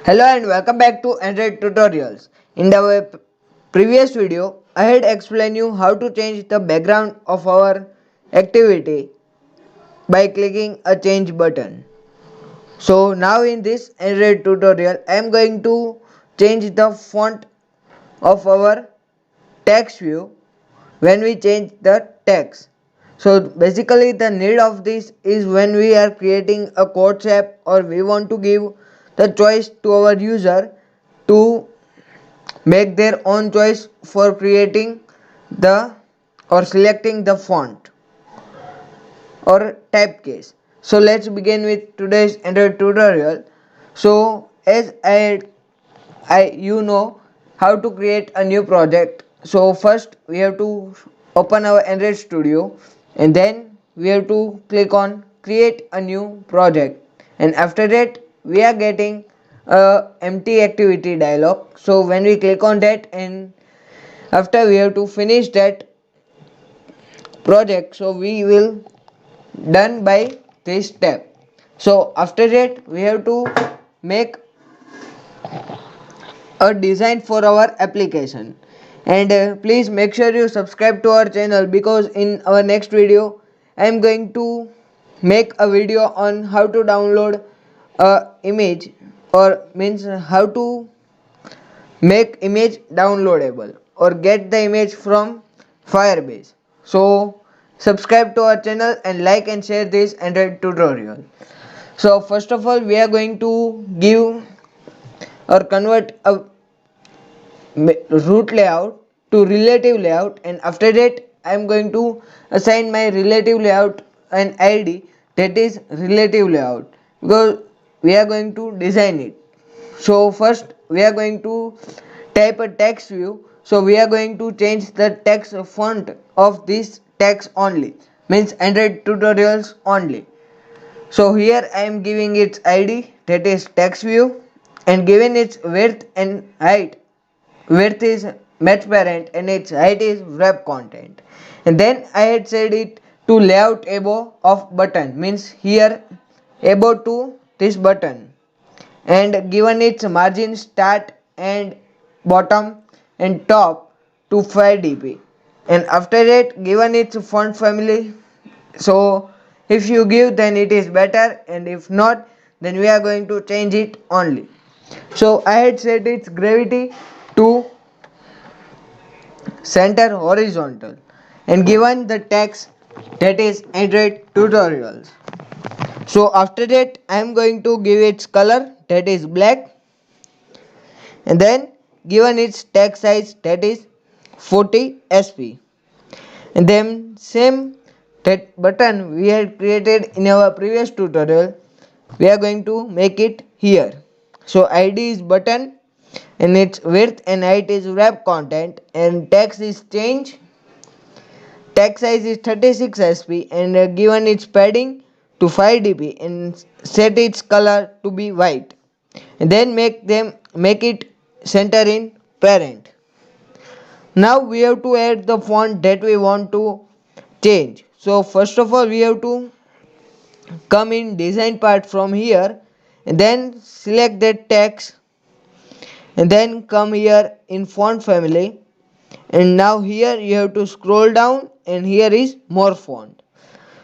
Hello and welcome back to Android Tutorials. In the previous video, I had explained you how to change the background of our activity by clicking a change button. So now in this Android tutorial, I am going to change the font of our text view when we change the text. So basically the need of this is when we are creating a quotes app or we want to give the choice to our user to make their own choice for creating the or selecting the font or typecase. So let's begin with today's Android tutorial. So as I you know how to create a new project. So first we have to open our Android Studio and then we have to click on create a new project, and after that we are getting a empty activity dialog. So when we click on that, and after we have to finish that project, so we will done by this step. So after that we have to make a design for our application, and please make sure you subscribe to our channel, because in our next video I am going to make a video on how to download a image, or means how to make image downloadable or get the image from Firebase. So subscribe to our channel and like and share this Android tutorial. So first of all we are going to give or convert a root layout to relative layout, and after that I am going to assign my relative layout an ID, that is relative layout, because we are going to design it. So first we are going to type a text view. So we are going to change the text font of this text only, means Android tutorials only. So here I am giving its ID, that is text view, and given its width and height. Width is match parent and its height is wrap content. And then I had set it to layout above of button, means here above to this button, and given its margin start and bottom and top to 5 dp, and after that given its font family. So if you give, then it is better, and if not, then we are going to change it only. So I had set its gravity to center horizontal, and given the text, that is Android tutorials. So after that I am going to give its color, that is black, and then given its text size, that is 40 sp, and then same that button we had created in our previous tutorial, we are going to make it here. So id is button and its width and height is wrap content, and text is change, text size is 36 sp, and given its padding to 5 dp, and set its color to be white, and then make it center in parent. Now we have to add the font that we want to change. So first of all we have to come in design part from here, and then select that text, and then come here in font family, and now here you have to scroll down, and here is more font.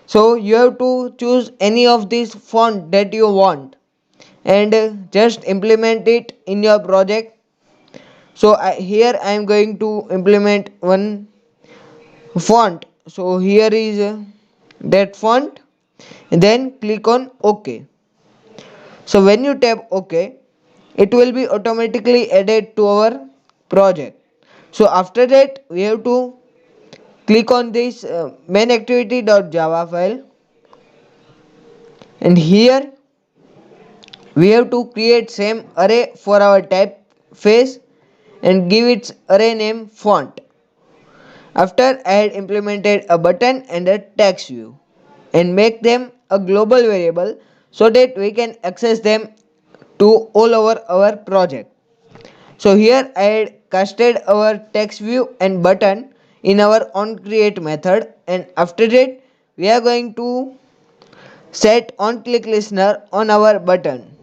So you have to choose any of these font that you want, and just implement it in your project. So here I am going to implement one font. So here is that font, and then click on OK. So when you tap OK, it will be automatically added to our project. So after that we have to click on this main activity.java file, and here we have to create same array for our typeface and give its array name font. After I had implemented a button and a text view, and make them a global variable so that we can access them to all over our project. So here I had casted our text view and button in our onCreate method, and after that we are going to set onClickListener on our button.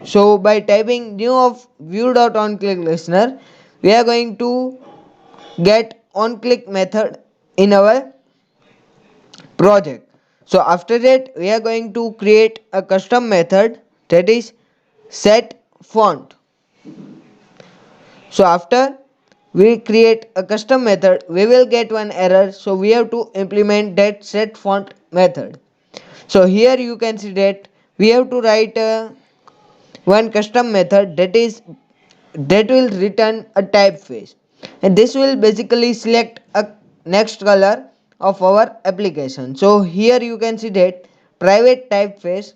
So by typing new of view.onClick listener, we are going to get onClick method in our project. So after that we are going to create a custom method, that is set font. So after we create a custom method, we will get one error, so we have to implement that set font method. So here you can see that we have to write one custom method, that will return a typeface, and this will basically select a next color of our application. So here you can see that private typeface,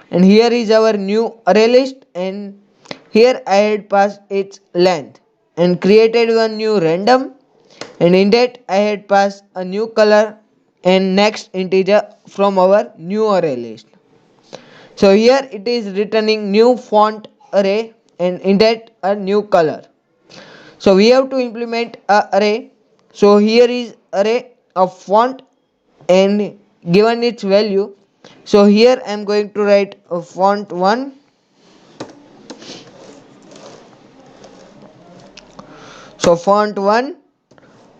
and here is our new array list, and here I had passed its length and created one new random, and in that I had passed a new color and next integer from our new array list. So here it is returning new font array and in that a new color. So we have to implement a array. So here is array of font and given its value. So here I am going to write a font 1. So font 1,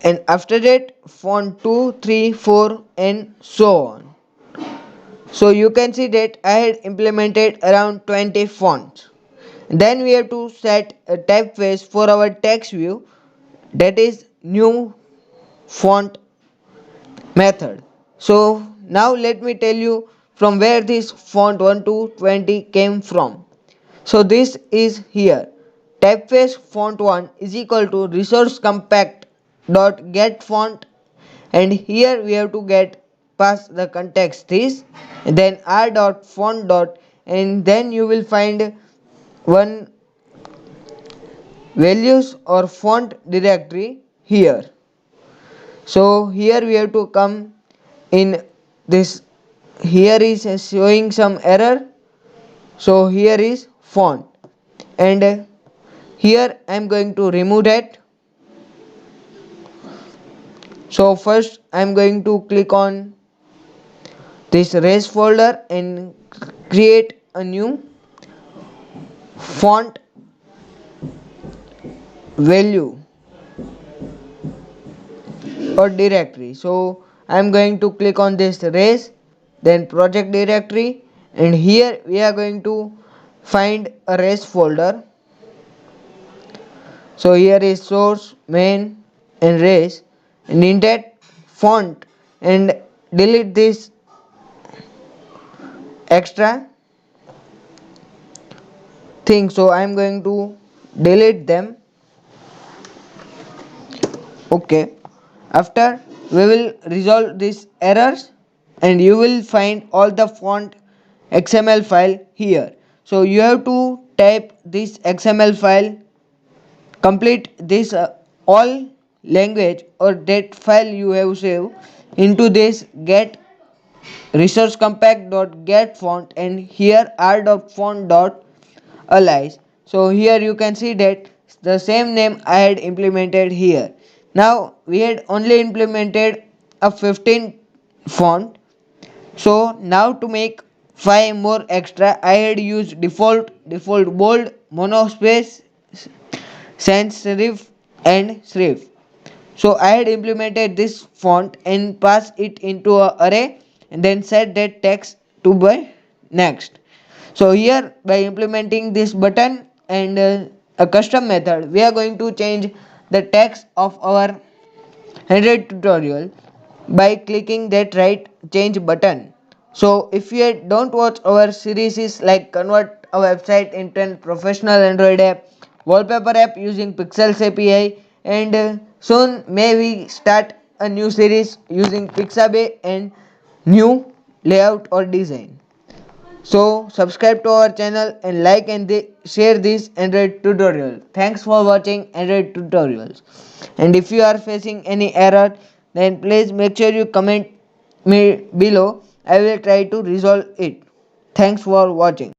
and after that font 2, 3, 4 and so on. So you can see that I had implemented around 20 fonts. Then we have to set a typeface for our text view, that is new font method. So now let me tell you from where this font 1 to 20 came from. So this is here. Typeface font 1 is equal to resource compact dot get font, and here we have to get pass the context this, and then r dot font dot, and then you will find one values or font directory here. So here we have to come in this, here is showing some error. So here is font, and here I am going to remove that. So first I am going to click on this res folder and create a new font value or directory. So I am going to click on this res, then project directory, and here we are going to find a res folder. So here is source, main and res, and in that font, and delete this extra thing. So I am going to delete them. Okay, after we will resolve these errors, and you will find all the font XML file here. So you have to type this XML file, complete this all language or that file you have saved into this get resource compact dot get font, and here r dot font dot alias. So here you can see that the same name I had implemented here. Now we had only implemented a 15 font. So now to make 5 more extra, I had used default bold, monospace, sans serif and serif. So I had implemented this font and passed it into a array, and then set that text to by next. So here by implementing this button and a custom method, we are going to change the text of our Android tutorial by clicking that right change button. So if you don't watch our series like convert a website into a professional Android app, wallpaper app using Pixels API, and soon may we start a new series using Pixabay and new layout or design. So subscribe to our channel and like and share this Android tutorial. Thanks for watching Android tutorials. And if you are facing any error, then please make sure you comment me below. I will try to resolve it. Thanks for watching.